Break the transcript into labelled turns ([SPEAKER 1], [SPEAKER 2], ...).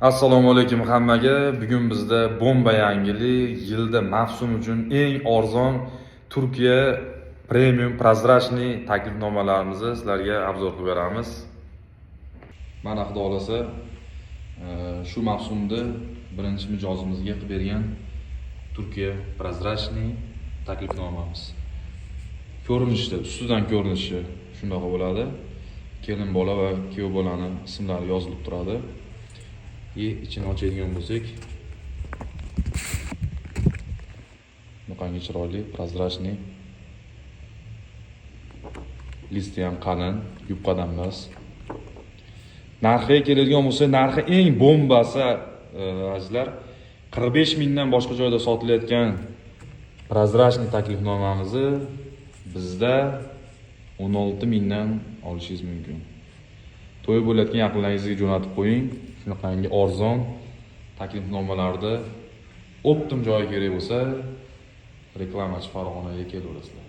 [SPEAKER 1] Assalomu alaykum hammaga. Bugun bizda bomba yangilik, yilda mavsum uchun eng arzon Turkiya premium prozrachniy taklifnomalarimizni sizlarga obzor qilib beramiz. Mana xudo xolasa shu mavsumda birinchi mijozimizga qilib bergan Turkiya prozrachniy taklifnomamiz. Ko'rinishda, ustidan ko'rinishi shunday bo'ladi. Kelin bola va kuyov bolani ismlari yozilib turadi. İçini ochadigan bo'lsak, bunaqangi chiroyli, prozrachniy. Listi ham qalin, yupqadan emas. Narxiga keladigan bo'lsa, narxi eng bombasi azizlar 45 mingdan boshqa joyda sotilayotgan prozrachniy taklifnomamizni bizda 16 mingdan olishingiz mumkin. To'y bo'layotgan yaqinlaringizga jo'natib qo'ying. Shunaqangi arzon taklifnomalarda optim joyi kerak bo'lsa, reklamachi Farg'onaga kelaverasizlar.